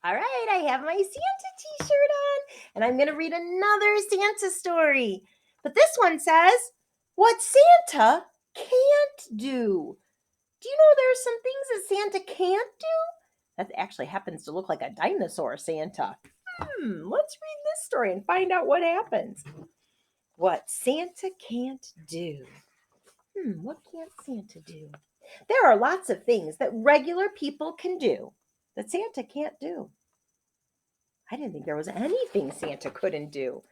All right, I have my Santa t shirt on, and I'm going to read another Santa story. But this one says, What Santa Can't Do. Do you know there are some things that Santa can't do? That actually happens to look like a dinosaur Santa. Let's read this story and find out what happens. What Santa can't do. What can't Santa do? There are lots of things that regular people can do that Santa can't do. I didn't think there was anything Santa couldn't do.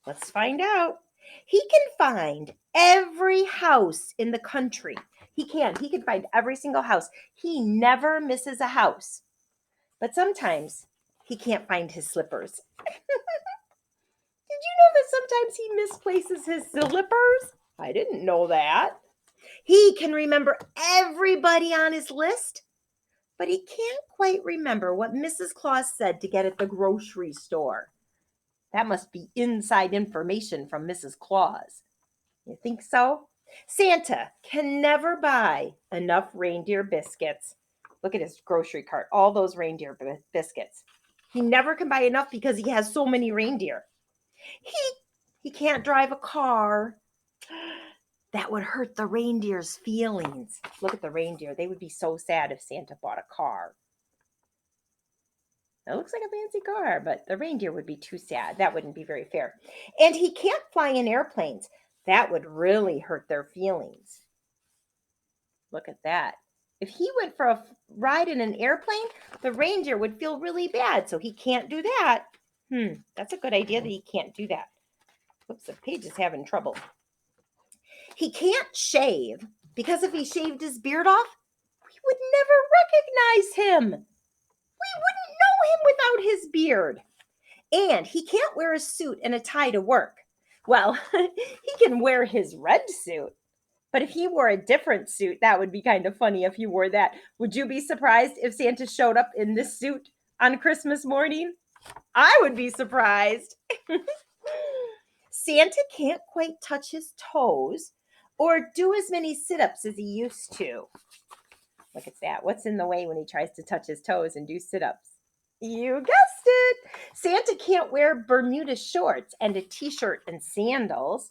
Let's find out. He can find every house in the country. He can. He can find every single house. He never misses a house. But sometimes he can't find his slippers. Did you know that sometimes he misplaces his slippers? I didn't know that. He can remember everybody on his list, but he can't quite remember what Mrs. Claus said to get at the grocery store. That must be inside information from Mrs. Claus. You think so? Santa can never buy enough reindeer biscuits. Look at his grocery cart, all those reindeer biscuits. He never can buy enough because he has so many reindeer. He can't drive a car. That would hurt the reindeer's feelings. Look at the reindeer. They would be so sad if Santa bought a car. It looks like a fancy car, but the reindeer would be too sad. That wouldn't be very fair. And he can't fly in airplanes. That would really hurt their feelings. Look at that. If he went for a ride in an airplane, the reindeer would feel really bad. So he can't do that. That's a good idea that he can't do that. Oops, the page is having trouble. He can't shave because if he shaved his beard off, we would never recognize him. We wouldn't know him without his beard. And he can't wear a suit and a tie to work. Well, he can wear his red suit. But if he wore a different suit, that would be kind of funny if he wore that. Would you be surprised if Santa showed up in this suit on Christmas morning? I would be surprised. Santa can't quite touch his toes or do as many sit ups as he used to. Look at that. What's in the way when he tries to touch his toes and do sit ups? You guessed it. Santa can't wear Bermuda shorts and a t shirt and sandals.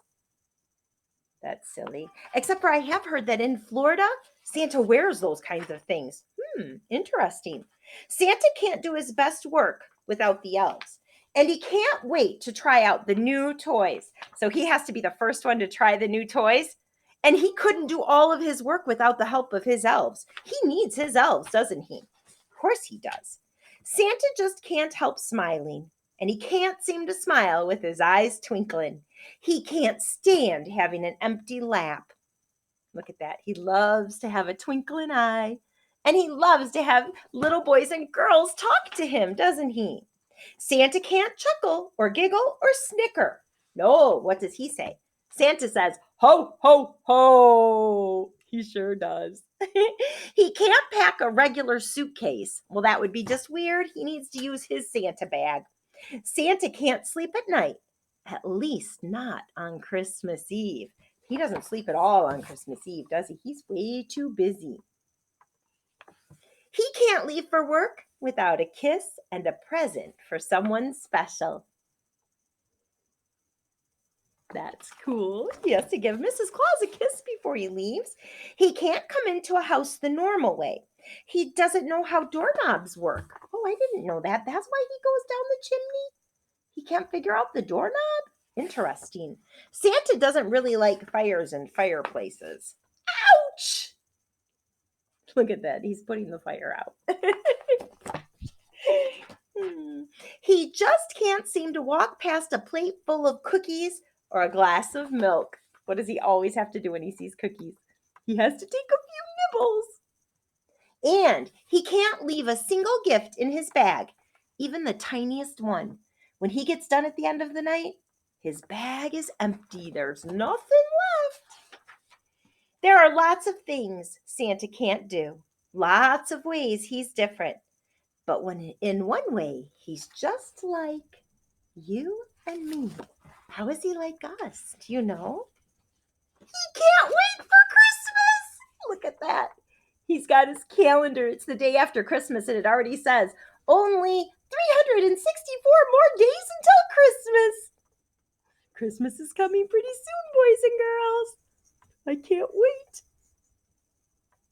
That's silly. Except for I have heard that in Florida, Santa wears those kinds of things. Interesting. Santa can't do his best work without the elves. And he can't wait to try out the new toys. So he has to be the first one to try the new toys. And he couldn't do all of his work without the help of his elves. He needs his elves, doesn't he? Of course he does. Santa just can't help smiling, and he can't seem to smile with his eyes twinkling. He can't stand having an empty lap. Look at that. He loves to have a twinkling eye, and he loves to have little boys and girls talk to him, doesn't he? Santa can't chuckle or giggle or snicker. No, what does he say? Santa says, ho, ho, ho. He sure does. He can't pack a regular suitcase. Well, that would be just weird. He needs to use his Santa bag. Santa can't sleep at night, at least not on Christmas Eve. He doesn't sleep at all on Christmas Eve, does he? He's way too busy. He can't leave for work without a kiss and a present for someone special. That's cool. He has to give Mrs. Claus a kiss before he leaves. He can't come into a house the normal way. He doesn't know how doorknobs work. Oh, I didn't know that. That's why he goes down the chimney. He can't figure out the doorknob? Interesting. Santa doesn't really like fires and fireplaces. Ouch! Look at that. He's putting the fire out. He just can't seem to walk past a plate full of cookies or a glass of milk. What does he always have to do when he sees cookies? He has to take a few nibbles. And he can't leave a single gift in his bag, even the tiniest one. When he gets done at the end of the night, his bag is empty. There's nothing left. There are lots of things Santa can't do, lots of ways he's different. But when in one way, he's just like you and me. How is he like us? Do you know? He can't wait for Christmas. Look at that. He's got his calendar. It's the day after Christmas, and it already says only Christmas is coming pretty soon, boys and girls. I can't wait.